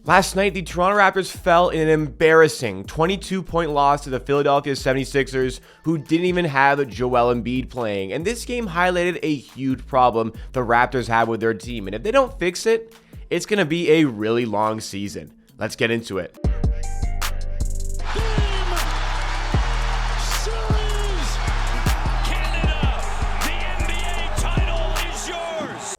Last night, the Toronto Raptors fell in an embarrassing 22-point loss to the Philadelphia 76ers, who didn't even have Joel Embiid playing. And this game highlighted a huge problem the Raptors have with their team. And if they don't fix it, it's going to be a really long season. Let's get into it.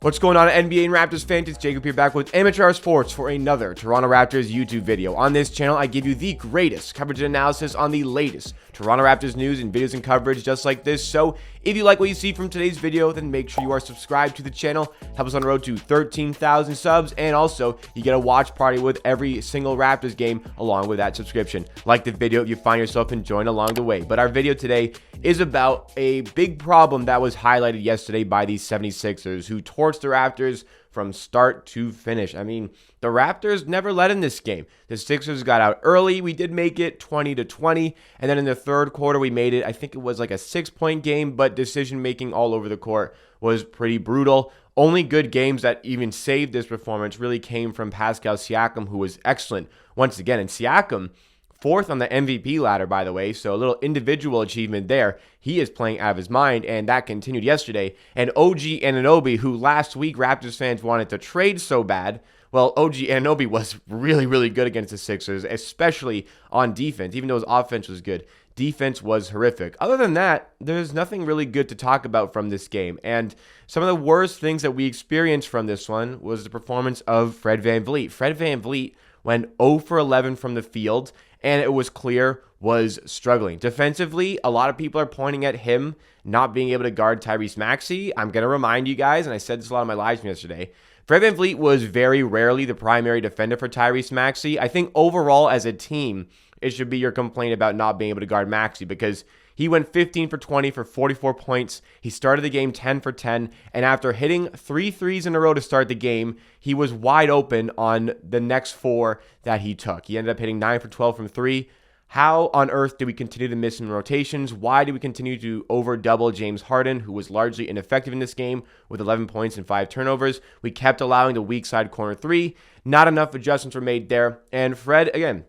What's going on, NBA and Raptors fans? It's Jacob here, back with Amateur Hour Sports for another Toronto Raptors YouTube video. On this channel, I give you the greatest coverage and analysis on the latest Toronto Raptors news and videos and coverage just like this. So if you like what you see from today's video, then make sure you are subscribed to the channel. Help us on the road to 13,000 subs, and also you get a watch party with every single Raptors game along with that subscription. Like the video if you find yourself enjoying along the way. But our video today is about a big problem that was highlighted yesterday by the 76ers, who torched the Raptors from start to finish. I mean, the Raptors never led in this game. The Sixers got out early. We did make it 20-20, and then in the third quarter we made it, I think it was like a 6-point game, but decision making all over the court was pretty brutal. Only good games that even saved this performance really came from Pascal Siakam, who was excellent once again. And Siakam, fourth on the MVP ladder, by the way, so a little individual achievement there. He is playing out of his mind, and that continued yesterday. And OG Anunoby, who last week Raptors fans wanted to trade so bad, well, OG Anunoby was really good against the Sixers, especially on defense. Even though his offense was good, defense was horrific. Other than that, there's nothing really good to talk about from this game. And some of the worst things that we experienced from this one was the performance of Fred VanVleet. Fred VanVleet went 0 for 11 from the field, and it was clear was struggling. Defensively, a lot of people are pointing at him not being able to guard Tyrese Maxey. I'm going to remind you guys, and I said this a lot on my live stream yesterday, Fred VanVleet was very rarely the primary defender for Tyrese Maxey. I think overall as a team, it should be your complaint about not being able to guard Maxey, because he went 15 for 20 for 44 points. He started the game 10 for 10, and after hitting 3 threes in a row to start the game, he was wide open on the next 4 that he took. He ended up hitting 9 for 12 from 3. How on earth do we continue to miss in rotations? Why do we continue to over-double James Harden, who was largely ineffective in this game with 11 points and 5 turnovers? We kept allowing the weak side corner 3. Not enough adjustments were made there. And Fred, again,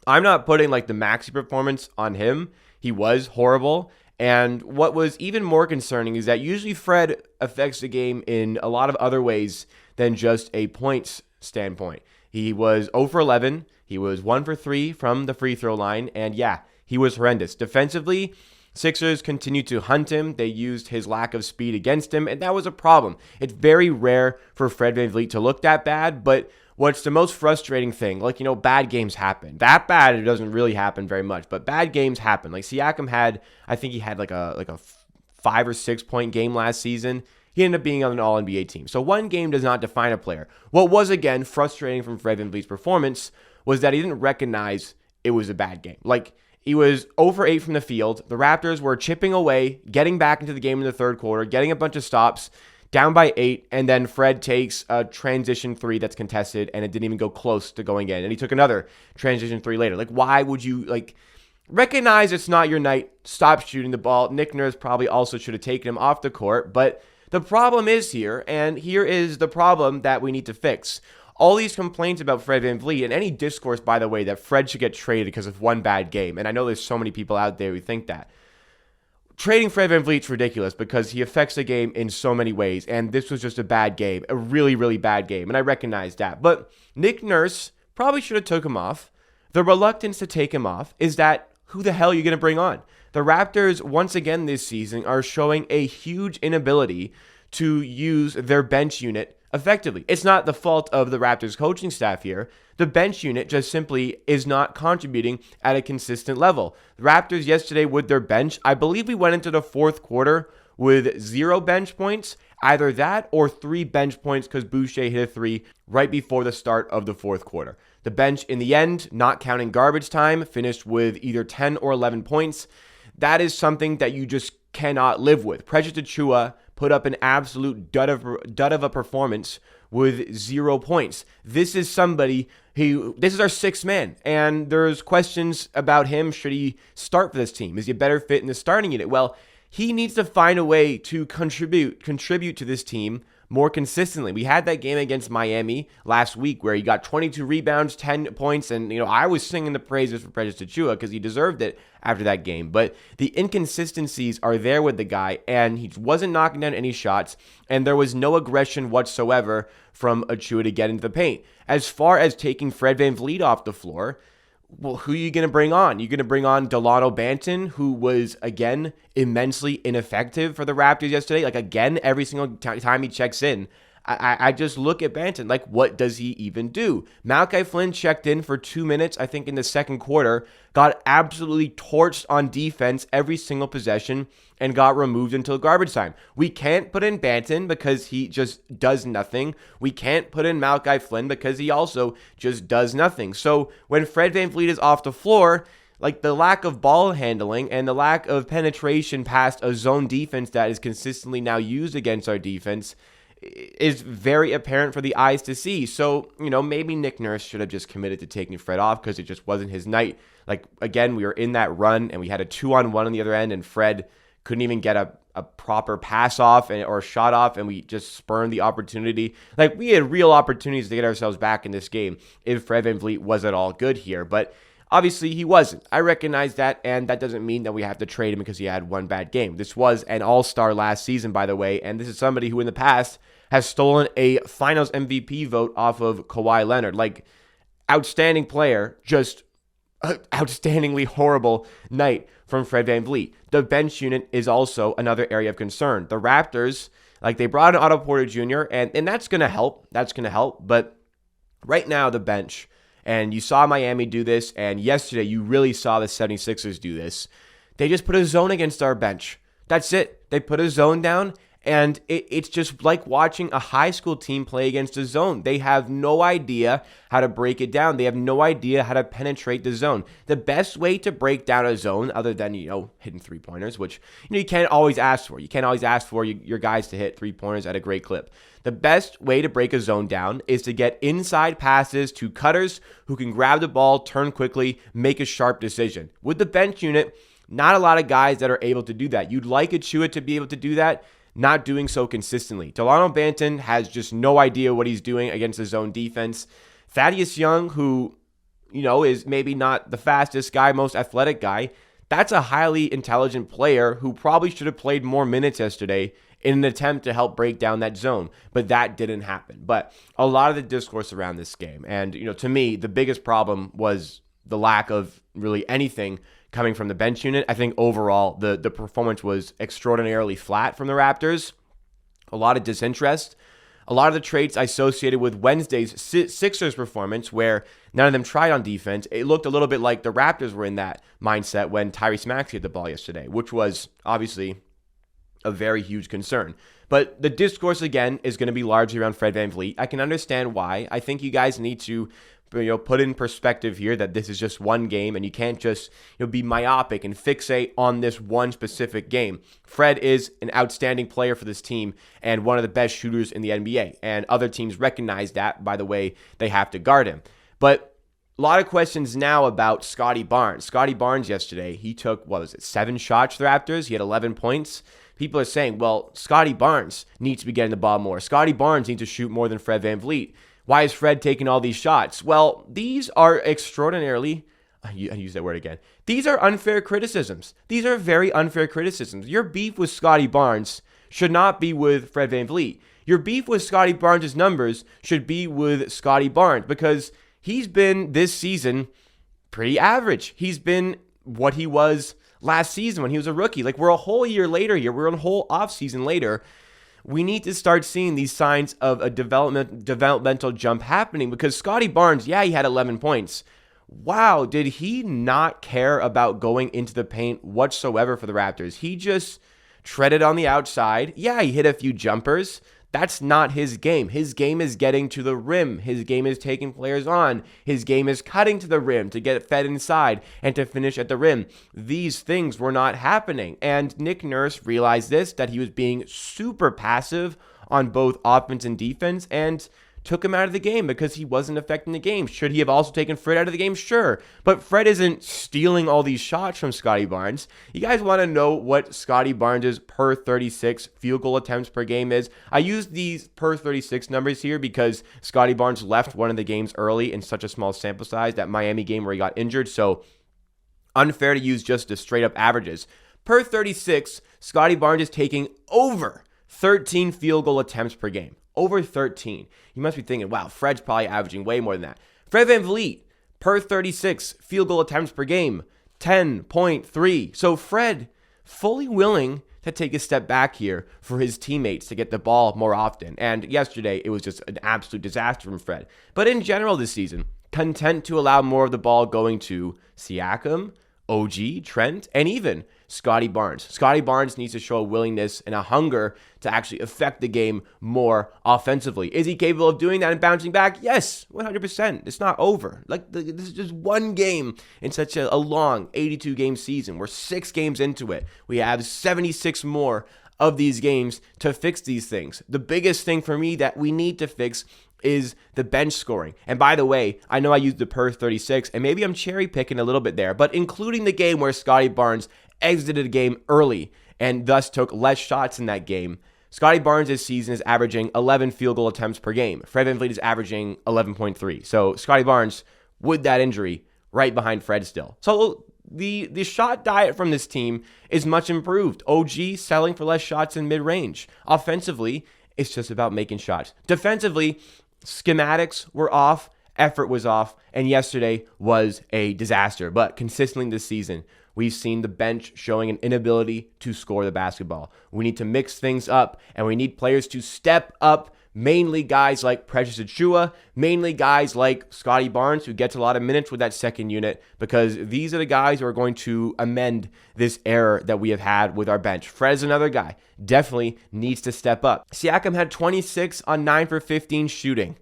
I'm not putting like the Maxey performance on him. He was horrible. And what was even more concerning is that usually Fred affects the game in a lot of other ways than just a points standpoint. He was 0 for 11. He was 1 for 3 from the free throw line. And yeah, he was horrendous. Defensively, Sixers continued to hunt him. They used his lack of speed against him, and that was a problem. It's very rare for Fred VanVleet to look that bad, but what's the most frustrating thing? Like, bad games happen. That bad, it doesn't really happen very much, but bad games happen. Like Siakam had, I think he had like a 5 or 6 point game last season. He ended up being on an all-NBA team. So one game does not define a player. What was, again, frustrating from Fred VanVleet's performance was that he didn't recognize it was a bad game. Like, he was 0 for 8 from the field. The Raptors were chipping away, getting back into the game in the third quarter, getting a bunch of stops, down by 8, and then Fred takes a transition 3 that's contested, and it didn't even go close to going in. And he took another transition 3 later. Like, why would you, recognize it's not your night, stop shooting the ball? Nick Nurse probably also should have taken him off the court, but the problem is here, and here is the problem that we need to fix. All these complaints about Fred VanVleet, and any discourse, by the way, that Fred should get traded because of one bad game, and I know there's so many people out there who think that. Trading Fred VanVleet's ridiculous because he affects the game in so many ways, and this was just a bad game, a really bad game, and I recognize that. But Nick Nurse probably should have took him off. The reluctance to take him off is that who the hell are you going to bring on? The Raptors, once again this season, are showing a huge inability to use their bench unit effectively. It's not the fault of the Raptors coaching staff here. The bench unit just simply is not contributing at a consistent level. The Raptors yesterday with their bench, I believe we went into the fourth quarter with 0 bench points. Either that or 3 bench points because Boucher hit a 3 right before the start of the fourth quarter. The bench in the end, not counting garbage time, finished with either 10 or 11 points. That is something that you just cannot live with. Precious Achiuwa put up an absolute dud of a performance with 0 points. This is somebody this is our 6th man, and there's questions about him. Should he start for this team? Is he a better fit in the starting unit? Well, he needs to find a way to contribute to this team more consistently. We had that game against Miami last week where he got 22 rebounds, 10 points, and I was singing the praises for Precious Achiuwa because he deserved it after that game. But the inconsistencies are there with the guy, and he wasn't knocking down any shots, and there was no aggression whatsoever from Achiuwa to get into the paint. As far as taking Fred VanVleet off the floor, well, who are you going to bring on? You're going to bring on Delano Banton, who was, again, immensely ineffective for the Raptors yesterday. Like, again, every single time he checks in, I just look at Banton, like, what does he even do? Malachi Flynn checked in for 2 minutes, I think, in the second quarter, got absolutely torched on defense every single possession, and got removed until garbage time. We can't put in Banton because he just does nothing. We can't put in Malachi Flynn because he also just does nothing. So when Fred VanVleet is off the floor, like, the lack of ball handling and the lack of penetration past a zone defense that is consistently now used against our defense is very apparent for the eyes to see. So, maybe Nick Nurse should have just committed to taking Fred off because it just wasn't his night. Like, again, we were in that run and we had a 2-on-1 on the other end, and Fred couldn't even get a proper pass off or a shot off, and we just spurned the opportunity. Like, we had real opportunities to get ourselves back in this game if Fred VanVleet was at all good here, but obviously he wasn't. I recognize that, and that doesn't mean that we have to trade him because he had one bad game. This was an all-star last season, by the way, and this is somebody who in the past has stolen a finals MVP vote off of Kawhi Leonard. Like, outstanding player, just outstandingly horrible night from Fred VanVleet. The bench unit is also another area of concern. The Raptors, like, they brought in Otto Porter Jr., and that's going to help. That's going to help. But right now, the bench, and you saw Miami do this, and yesterday you really saw the 76ers do this. They just put a zone against our bench. That's it. They put a zone down, and it's just like watching a high school team play against a zone. They have no idea how to break it down. They have no idea how to penetrate the zone. The best way to break down a zone, other than, hitting three-pointers, which, you can't always ask for. You can't always ask for your guys to hit three-pointers at a great clip. The best way to break a zone down is to get inside passes to cutters who can grab the ball, turn quickly, make a sharp decision. With the bench unit, not a lot of guys that are able to do that. You'd like Achiuwa to be able to do that, not doing so consistently. Delano Banton has just no idea what he's doing against the zone defense. Thaddeus Young, who, is maybe not the fastest guy, most athletic guy, that's a highly intelligent player who probably should have played more minutes yesterday in an attempt to help break down that zone. But that didn't happen. But a lot of the discourse around this game, and, to me, the biggest problem was the lack of really anything coming from the bench unit. I think overall the performance was extraordinarily flat from the Raptors. A lot of disinterest. A lot of the traits associated with Wednesday's Sixers performance, where none of them tried on defense, it looked a little bit like the Raptors were in that mindset when Tyrese Maxey had the ball yesterday, which was obviously a very huge concern. But the discourse, again, is going to be largely around Fred VanVleet. I can understand why. I think you guys need to put in perspective here that this is just one game, and you can't just be myopic and fixate on this one specific game. Fred is an outstanding player for this team and one of the best shooters in the NBA, and other teams recognize that by the way they have to guard him. But a lot of questions now about Scottie Barnes. Scottie Barnes yesterday, he took, 7 shots for the Raptors? He had 11 points. People are saying, well, Scottie Barnes needs to be getting the ball more. Scottie Barnes needs to shoot more than Fred VanVleet. Why is Fred taking all these shots? Well, these are extraordinarily, I use that word again. These are unfair criticisms. These are very unfair criticisms. Your beef with Scottie Barnes should not be with Fred VanVleet. Your beef with Scottie Barnes' numbers should be with Scottie Barnes, because he's been this season pretty average. He's been what he was last season when he was a rookie. Like, we're a whole year later here. We're a whole offseason later. We need to start seeing these signs of a developmental jump happening, because Scottie Barnes, yeah, he had 11 points. Wow, did he not care about going into the paint whatsoever for the Raptors? He just treaded on the outside. Yeah, he hit a few jumpers. That's not his game. His game is getting to the rim. His game is taking players on. His game is cutting to the rim to get fed inside and to finish at the rim. These things were not happening. And Nick Nurse realized this, that he was being super passive on both offense and defense. And took him out of the game because he wasn't affecting the game. Should he have also taken Fred out of the game? Sure. But Fred isn't stealing all these shots from Scottie Barnes. You guys want to know what Scottie Barnes' per 36 field goal attempts per game is? I use these per 36 numbers here because Scottie Barnes left one of the games early in such a small sample size, that Miami game where he got injured. So unfair to use just the straight up averages. Per 36, Scottie Barnes is taking over 13 field goal attempts per game. Over 13. You must be thinking, wow, Fred's probably averaging way more than that. Fred VanVleet, per 36 field goal attempts per game, 10.3. So Fred, fully willing to take a step back here for his teammates to get the ball more often. And yesterday, it was just an absolute disaster from Fred. But in general this season, content to allow more of the ball going to Siakam, OG, Trent, and even Scottie Barnes. Scottie Barnes needs to show a willingness and a hunger to actually affect the game more offensively. Is he capable of doing that and bouncing back? Yes, 100%. It's not over. This is just one game in such a long 82-game season. We're 6 games into it. We have 76 more of these games to fix these things. The biggest thing for me that we need to fix is the bench scoring. And by the way, I know I used the per 36, and maybe I'm cherry picking a little bit there, but including the game where Scottie Barnes exited the game early and thus took less shots in that game, Scottie Barnes this season is averaging 11 field goal attempts per game. Fred VanVleet is averaging 11.3. So Scottie Barnes, with that injury, right behind Fred still. So the shot diet from this team is much improved. OG selling for less shots in mid-range. Offensively, it's just about making shots. Defensively, schematics were off, effort was off, and yesterday was a disaster. But consistently this season, we've seen the bench showing an inability to score the basketball. We need to mix things up, and we need players to step up, mainly guys like Precious Achiuwa, mainly guys like Scottie Barnes, who gets a lot of minutes with that second unit, because these are the guys who are going to amend this error that we have had with our bench. Fred is another guy, definitely needs to step up. Siakam had 26 on 9 for 15 shooting.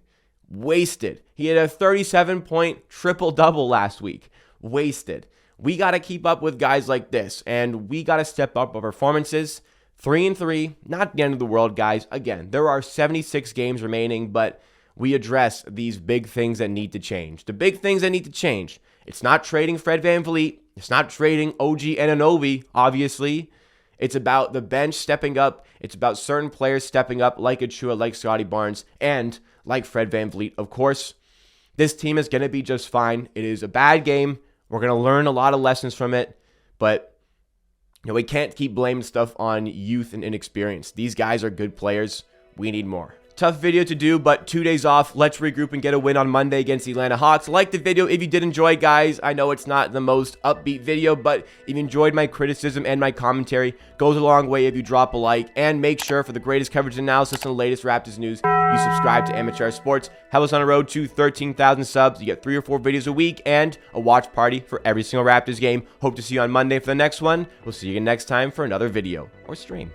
Wasted. He had a 37-point triple-double last week. Wasted. We got to keep up with guys like this, and we got to step up our performances. 3-3, not the end of the world, guys. Again, there are 76 games remaining, but we address these big things that need to change. The big things that need to change. It's not trading Fred VanVleet. It's not trading OG Anunoby, obviously. It's about the bench stepping up. It's about certain players stepping up, like Achiuwa, like Scottie Barnes, and like Fred VanVleet. Of course, this team is going to be just fine. It is a bad game. We're going to learn a lot of lessons from it, but we can't keep blaming stuff on youth and inexperience. These guys are good players. We need more. Tough video to do, but 2 days off. Let's regroup and get a win on Monday against the Atlanta Hawks. Like the video if you did enjoy, guys. I know it's not the most upbeat video, but if you enjoyed my criticism and my commentary, goes a long way if you drop a like. And make sure, for the greatest coverage and analysis on the latest Raptors news, you subscribe to Amateur Sports. Help us on the road to 13,000 subs. You get 3 or 4 videos a week and a watch party for every single Raptors game. Hope to see you on Monday for the next one. We'll see you again next time for another video or stream.